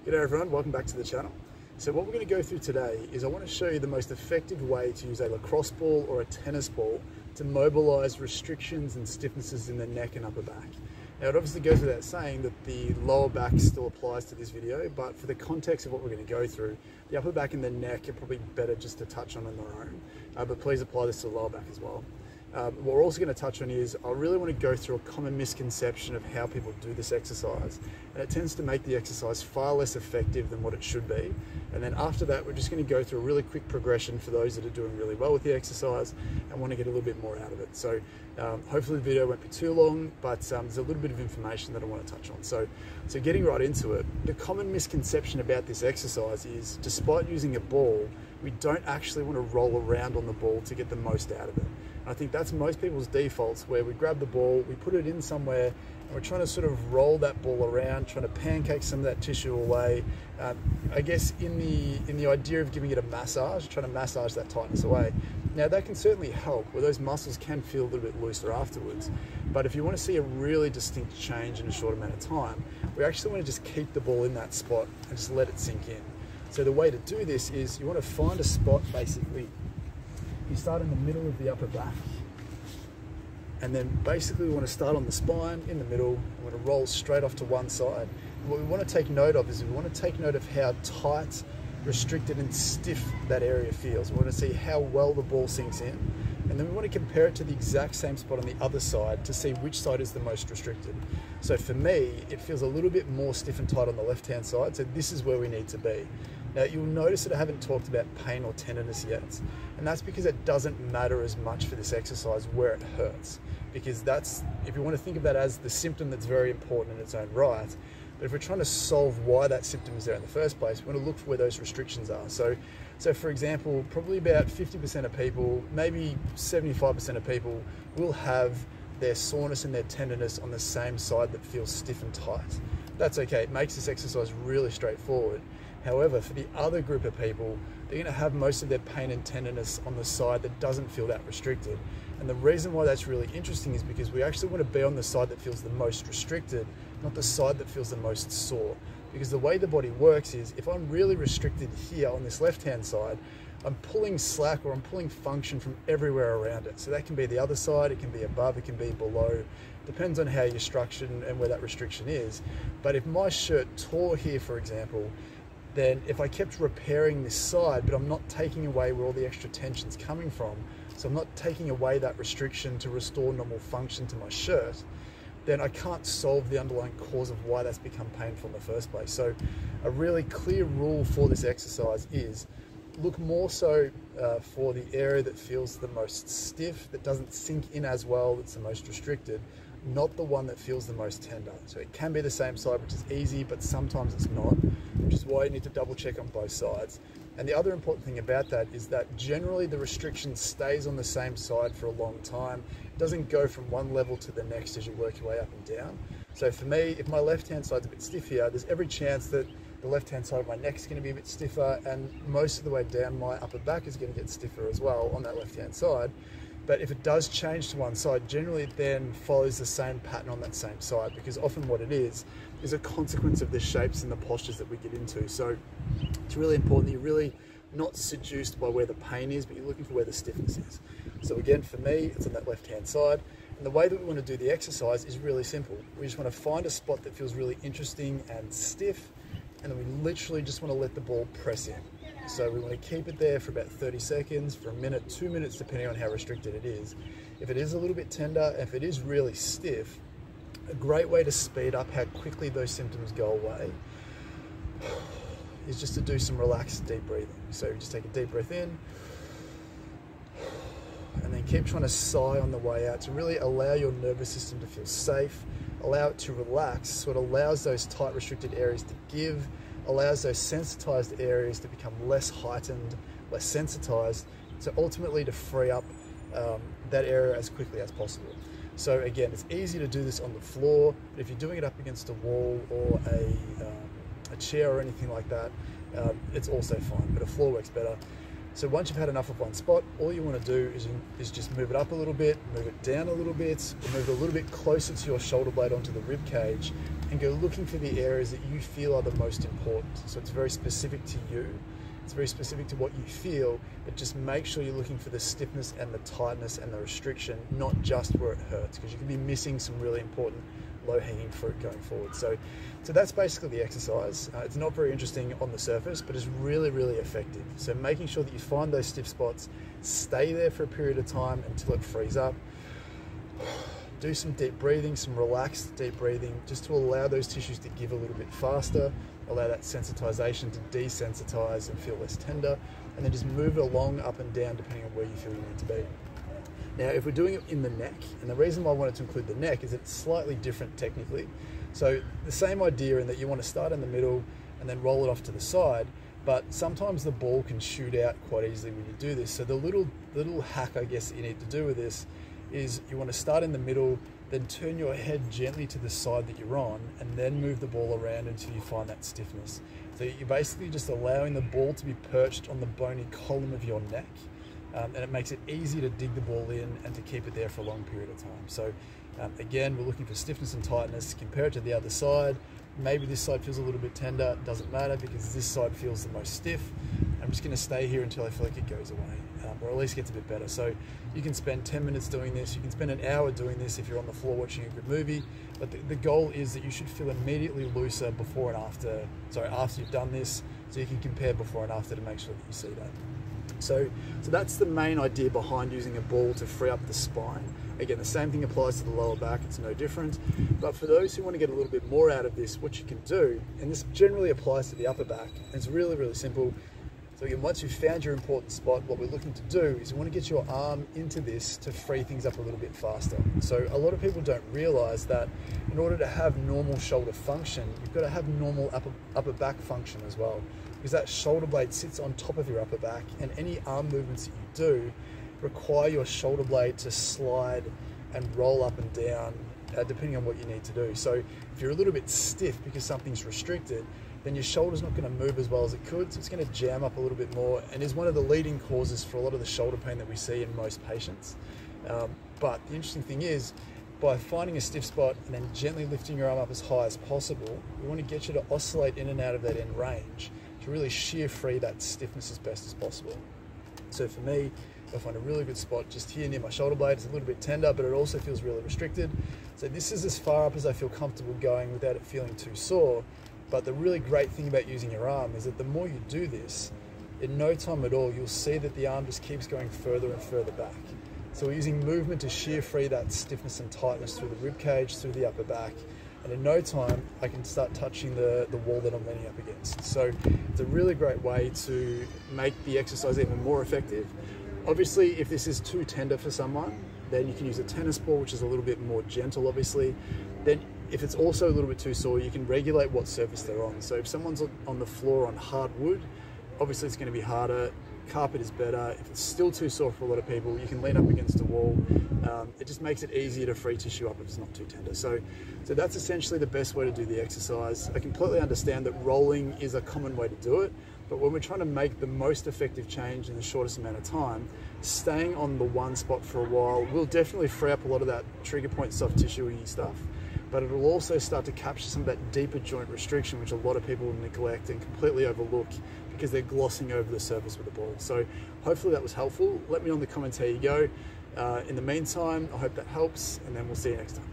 G'day everyone, welcome back to the channel. So what we're going to go through today is I want to show you the most effective way to use a lacrosse ball or a tennis ball to mobilize restrictions and stiffnesses in the neck and upper back. Now it obviously goes without saying that the lower back still applies to this video, but for the context of what we're going to go through, the upper back and the neck are probably better just to touch on their own, but please apply this to the lower back as well. What we're also going to touch on is I really want to go through a common misconception of how people do this exercise, and it tends to make the exercise far less effective than what it should be. And then after that, we're just going to go through a really quick progression for those that are doing really well with the exercise and want to get a little bit more out of it. So hopefully the video won't be too long, but there's a little bit of information that I want to touch on. So getting right into it, the common misconception about this exercise is despite using a ball, we don't actually want to roll around on the ball to get the most out of it. I think that's most people's defaults, where we grab the ball, we put it in somewhere, and we're trying to sort of roll that ball around, trying to pancake some of that tissue away. I guess in the idea of giving it a massage, trying to massage that tightness away. Now that can certainly help, where those muscles can feel a little bit looser afterwards. But if you want to see a really distinct change in a short amount of time, we actually want to just keep the ball in that spot and just let it sink in. So the way to do this is you want to find a spot basically. You start in the middle of the upper back, and then basically we want to start on the spine in the middle. We want to roll straight off to one side. And what we want to take note of is we want to take note of how tight, restricted and stiff that area feels. We want to see how well the ball sinks in, and then we want to compare it to the exact same spot on the other side to see which side is the most restricted. So for me, it feels a little bit more stiff and tight on the left-hand side, so this is where we need to be. Now you'll notice that I haven't talked about pain or tenderness yet, and that's because it doesn't matter as much for this exercise where it hurts, because that's, if you want to think of that as the symptom, that's very important in its own right. But if we're trying to solve why that symptom is there in the first place, we want to look for where those restrictions are. So for example, probably about 50% of people, maybe 75% of people will have their soreness and their tenderness on the same side that feels stiff and tight. That's okay, it makes this exercise really straightforward. However, for the other group of people, they're going to have most of their pain and tenderness on the side that doesn't feel that restricted. And the reason why that's really interesting is because we actually want to be on the side that feels the most restricted, not the side that feels the most sore. Because the way the body works is, if I'm really restricted here on this left-hand side, I'm pulling slack or I'm pulling function from everywhere around it. So that can be the other side, it can be above, it can be below. Depends on how you're structured and where that restriction is. But if my shirt tore here, for example, then if I kept repairing this side, but I'm not taking away where all the extra tension's coming from, so I'm not taking away that restriction to restore normal function to my shirt, then I can't solve the underlying cause of why that's become painful in the first place. So a really clear rule for this exercise is look more so for the area that feels the most stiff, that doesn't sink in as well, that's the most restricted, not the one that feels the most tender. So it can be the same side, which is easy, but sometimes it's not, which is why you need to double check on both sides. And the other important thing about that is that generally the restriction stays on the same side for a long time. It doesn't go from one level to the next as you work your way up and down. So for me, if my left-hand side's a bit stiff here, there's every chance that the left-hand side of my neck is going to be a bit stiffer, and most of the way down my upper back is going to get stiffer as well on that left-hand side. But if it does change to one side, generally it then follows the same pattern on that same side, because often what it is a consequence of the shapes and the postures that we get into. So it's really important that you're really not seduced by where the pain is, but you're looking for where the stiffness is. So again, for me, it's on that left-hand side. And the way that we want to do the exercise is really simple. We just want to find a spot that feels really interesting and stiff, and then we literally just want to let the ball press in. So we want to keep it there for about 30 seconds, for a minute, 2 minutes, depending on how restricted it is. If it is a little bit tender, if it is really stiff, a great way to speed up how quickly those symptoms go away is just to do some relaxed deep breathing. So just take a deep breath in, and then keep trying to sigh on the way out to really allow your nervous system to feel safe, allow it to relax, so it allows those tight restricted areas to give, allows those sensitized areas to become less heightened, less sensitized, so ultimately to free up that area as quickly as possible. So again, it's easy to do this on the floor, but if you're doing it up against a wall or a chair or anything like that, it's also fine, but a floor works better. So once you've had enough of one spot, all you want to do is just move it up a little bit, move it down a little bit, or move it a little bit closer to your shoulder blade onto the rib cage, and go looking for the areas that you feel are the most important. So it's very specific to you. It's very specific to what you feel, but just make sure you're looking for the stiffness and the tightness and the restriction, not just where it hurts, because you can be missing some really important low-hanging fruit going forward. So that's basically the exercise. It's not very interesting on the surface, but it's really, really effective. So making sure that you find those stiff spots, stay there for a period of time until it frees up. Do some deep breathing, some relaxed deep breathing, just to allow those tissues to give a little bit faster, allow that sensitization to desensitize and feel less tender, and then just move it along, up and down, depending on where you feel you need to be. Now, if we're doing it in the neck, and the reason why I wanted to include the neck is it's slightly different technically. So the same idea in that you want to start in the middle and then roll it off to the side, but sometimes the ball can shoot out quite easily when you do this. So the little hack, I guess, that you need to do with this is you want to start in the middle, then turn your head gently to the side that you're on, and then move the ball around until you find that stiffness. So you're basically just allowing the ball to be perched on the bony column of your neck, and it makes it easy to dig the ball in and to keep it there for a long period of time. So again, we're looking for stiffness and tightness. Compare it to the other side. Maybe this side feels a little bit tender. It doesn't matter because this side feels the most stiff. I'm just going to stay here until I feel like it goes away, or at least gets a bit better. So you can spend 10 minutes doing this. You can spend an hour doing this if you're on the floor watching a good movie. But the goal is that you should feel immediately looser before and after, after you've done this, so you can compare before and after to make sure that you see that. So that's the main idea behind using a ball to free up the spine. Again, the same thing applies to the lower back, it's no different. But for those who want to get a little bit more out of this, what you can do, and this generally applies to the upper back, and it's really, really simple. So again, once you've found your important spot, what we're looking to do is you want to get your arm into this to free things up a little bit faster. So a lot of people don't realize that in order to have normal shoulder function, you've got to have normal upper back function as well, because that shoulder blade sits on top of your upper back, and any arm movements that you do require your shoulder blade to slide and roll up and down, depending on what you need to do. So if you're a little bit stiff because something's restricted, then your shoulder's not going to move as well as it could, so it's going to jam up a little bit more, and is one of the leading causes for a lot of the shoulder pain that we see in most patients. But the interesting thing is, by finding a stiff spot and then gently lifting your arm up as high as possible, we want to get you to oscillate in and out of that end range to really shear free that stiffness as best as possible. So for me, I find a really good spot just here near my shoulder blade. It's a little bit tender, but it also feels really restricted. So this is as far up as I feel comfortable going without it feeling too sore. But the really great thing about using your arm is that the more you do this, in no time at all, you'll see that the arm just keeps going further and further back. So we're using movement to shear free that stiffness and tightness through the rib cage, through the upper back. And in no time, I can start touching the wall that I'm leaning up against. So it's a really great way to make the exercise even more effective. Obviously, if this is too tender for someone, then you can use a tennis ball, which is a little bit more gentle, obviously. Then if it's also a little bit too sore, you can regulate what surface they're on. So if someone's on the floor on hard wood, obviously it's going to be harder. Carpet is better. If it's still too sore for a lot of people, you can lean up against a wall. It just makes it easier to free tissue up if it's not too tender. So that's essentially the best way to do the exercise. I completely understand that rolling is a common way to do it, but when we're trying to make the most effective change in the shortest amount of time, staying on the one spot for a while will definitely free up a lot of that trigger point soft tissue stuff. But it will also start to capture some of that deeper joint restriction, which a lot of people neglect and completely overlook because they're glossing over the surface with the ball. So hopefully that was helpful. Let me know in the comments how you go. In the meantime, I hope that helps, and then we'll see you next time.